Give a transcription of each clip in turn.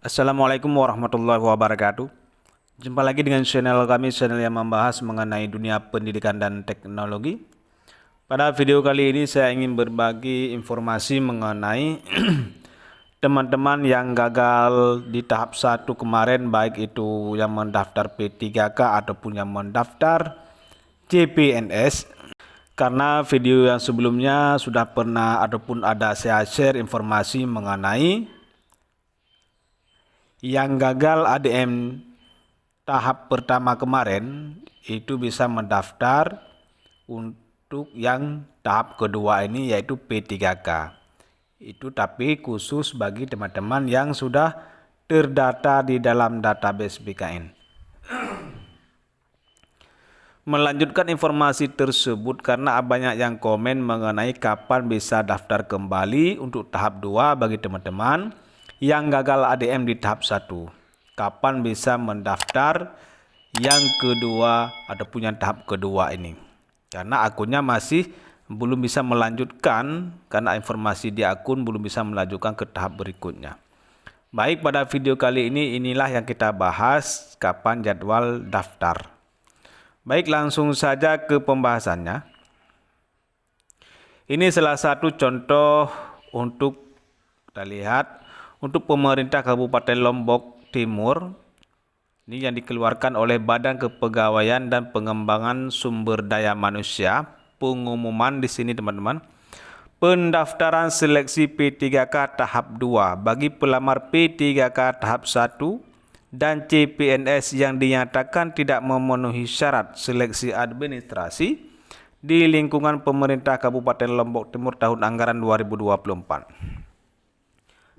Assalamualaikum warahmatullahi wabarakatuh. Jumpa lagi dengan channel kami, channel yang membahas mengenai dunia pendidikan dan teknologi. Pada video kali ini saya ingin berbagi informasi mengenai teman-teman yang gagal di tahap 1 kemarin, baik itu yang mendaftar P3K ataupun yang mendaftar CPNS. Karena video yang sebelumnya sudah pernah ataupun ada saya share informasi mengenai yang gagal ADM tahap pertama kemarin itu bisa mendaftar untuk yang tahap kedua ini, yaitu P3K. Itu tapi khusus bagi teman-teman yang sudah terdata di dalam database BKN. Melanjutkan informasi tersebut karena banyak yang komen mengenai kapan bisa daftar kembali untuk tahap 2 bagi teman-teman yang gagal ADM di tahap 1. Kapan bisa mendaftar yang kedua ataupun yang tahap kedua ini. Karena akunnya masih belum bisa melanjutkan, karena informasi di akun belum bisa melanjutkan ke tahap berikutnya. Baik, pada video kali ini inilah yang kita bahas kapan jadwal daftar. Baik, langsung saja ke pembahasannya. Ini salah satu contoh untuk kita lihat untuk pemerintah Kabupaten Lombok Timur. Ini yang dikeluarkan oleh Badan Kepegawaian dan Pengembangan Sumber Daya Manusia. Pengumuman di sini teman-teman. Pendaftaran seleksi P3K tahap 2 bagi pelamar P3K tahap 1 dan CPNS yang dinyatakan tidak memenuhi syarat seleksi administrasi di lingkungan pemerintah Kabupaten Lombok Timur tahun anggaran 2024.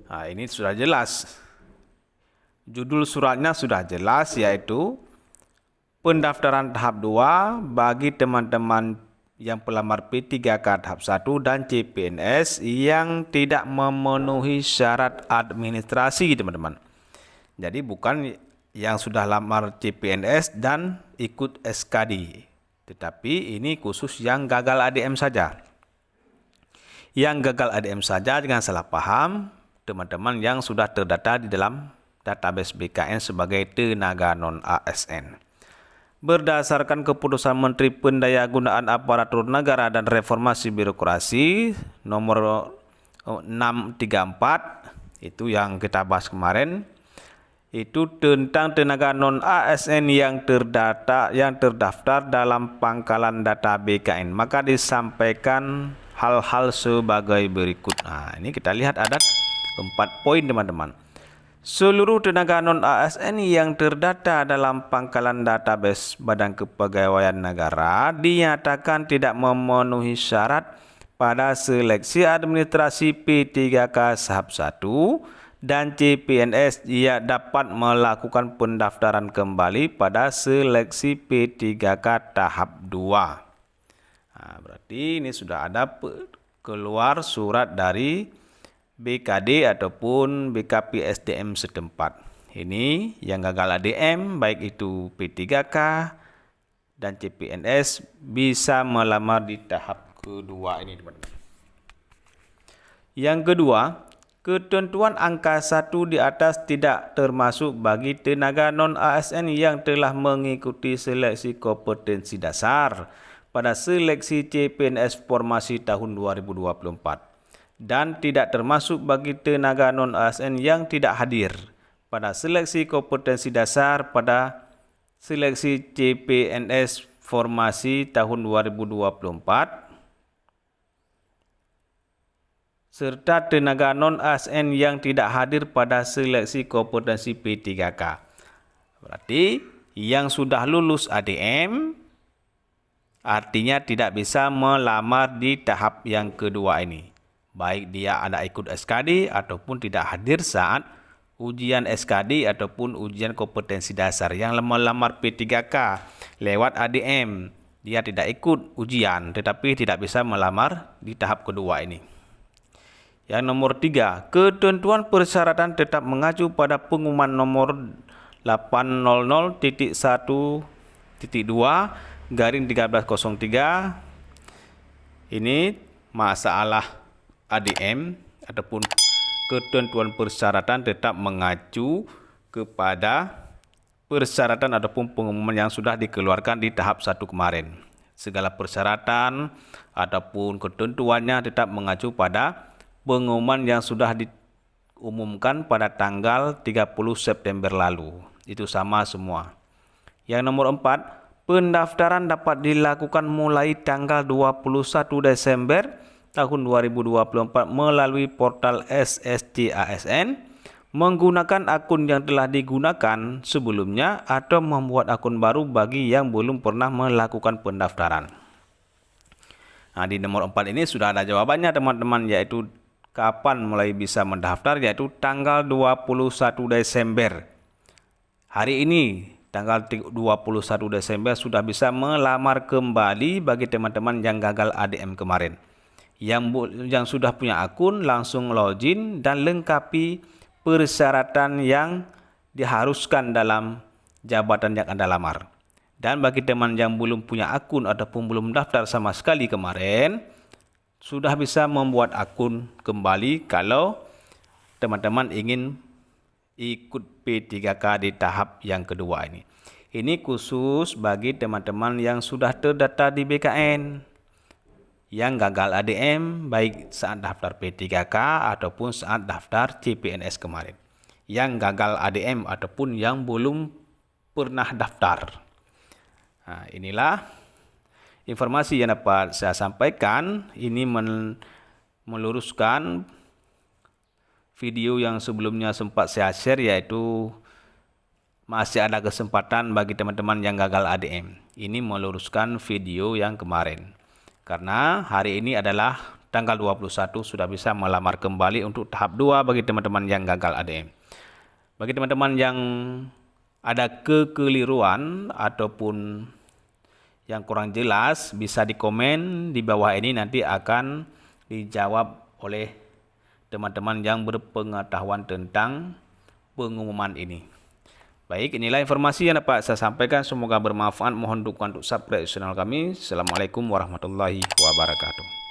Nah, ini sudah jelas. Judul suratnya sudah jelas, yaitu pendaftaran tahap 2 bagi teman-teman yang pelamar P3K tahap 1 dan CPNS yang tidak memenuhi syarat administrasi, teman-teman. Jadi bukan yang sudah lamar CPNS dan ikut SKD, tetapi ini khusus yang gagal ADM saja. Yang gagal ADM saja, jangan salah paham, teman-teman yang sudah terdata di dalam database BKN sebagai tenaga non-ASN. Berdasarkan keputusan Menteri Pendayagunaan Aparatur Negara dan Reformasi Birokrasi nomor 634, itu yang kita bahas kemarin, itu tentang tenaga non-ASN yang terdaftar dalam pangkalan data BKN. Maka disampaikan hal-hal sebagai berikut. Nah, ini kita lihat ada 4 poin, teman-teman. Seluruh tenaga non-ASN yang terdata dalam pangkalan database Badan Kepegawaian Negara dinyatakan tidak memenuhi syarat pada seleksi administrasi P3K tahap 1 dan CPNS, ia dapat melakukan pendaftaran kembali pada seleksi P3K tahap 2. Nah, berarti ini sudah ada keluar surat dari BKD ataupun BKP SDM setempat. Ini yang gagal ADM, baik itu P3K dan CPNS, bisa melamar di tahap kedua ini, teman-teman. Yang kedua, ketentuan angka 1 di atas tidak termasuk bagi tenaga non-ASN yang telah mengikuti seleksi kompetensi dasar pada seleksi CPNS formasi tahun 2024 dan tidak termasuk bagi tenaga non-ASN yang tidak hadir pada seleksi kompetensi dasar pada seleksi CPNS formasi tahun 2024 serta tenaga non-ASN yang tidak hadir pada seleksi kompetensi P3K. Berarti yang sudah lulus ADM artinya tidak bisa melamar di tahap yang kedua ini. Baik dia ada ikut SKD ataupun tidak hadir saat ujian SKD ataupun ujian kompetensi dasar. Yang melamar P3K lewat ADM, dia tidak ikut ujian tetapi tidak bisa melamar di tahap kedua ini. Yang nomor 3, ketentuan persyaratan tetap mengacu pada pengumuman nomor 800.1.2/1303. Ini masalah ADM ataupun ketentuan persyaratan tetap mengacu kepada persyaratan ataupun pengumuman yang sudah dikeluarkan di tahap 1 kemarin. Segala persyaratan ataupun ketentuannya tetap mengacu pada pengumuman yang sudah diumumkan pada tanggal 30 September lalu. Itu sama semua. Yang nomor 4, pendaftaran dapat dilakukan mulai tanggal 21 Desember tahun 2024 melalui portal SSC-ASN, menggunakan akun yang telah digunakan sebelumnya atau membuat akun baru bagi yang belum pernah melakukan pendaftaran. Nah, di nomor 4 ini sudah ada jawabannya teman-teman, yaitu kapan mulai bisa mendaftar, yaitu tanggal 21 Desember. Hari ini tanggal 21 Desember sudah bisa melamar kembali bagi teman-teman yang gagal ADM kemarin. Yang sudah punya akun langsung login dan lengkapi persyaratan yang diharuskan dalam jabatan yang Anda lamar. Dan bagi teman yang belum punya akun ataupun belum daftar sama sekali kemarin, sudah bisa membuat akun kembali kalau teman-teman ingin ikut P3K di tahap yang kedua ini. Ini khusus bagi teman-teman yang sudah terdaftar di BKN, yang gagal ADM baik saat daftar P3K ataupun saat daftar CPNS kemarin. Yang gagal ADM ataupun yang belum pernah daftar. Nah, inilah informasi yang dapat saya sampaikan. Ini meluruskan video yang sebelumnya sempat saya share, yaitu masih ada kesempatan bagi teman-teman yang gagal ADM. Ini meluruskan video yang kemarin. Karena hari ini adalah tanggal 21 sudah bisa melamar kembali untuk tahap 2 bagi teman-teman yang gagal ADM. Bagi teman-teman yang ada kekeliruan ataupun yang kurang jelas, bisa dikomen di bawah ini, nanti akan dijawab oleh teman-teman yang berpengetahuan tentang pengumuman ini. Baik, inilah informasi yang dapat saya sampaikan. Semoga bermanfaat. Mohon dukungan untuk subscribe channel kami. Assalamualaikum warahmatullahi wabarakatuh.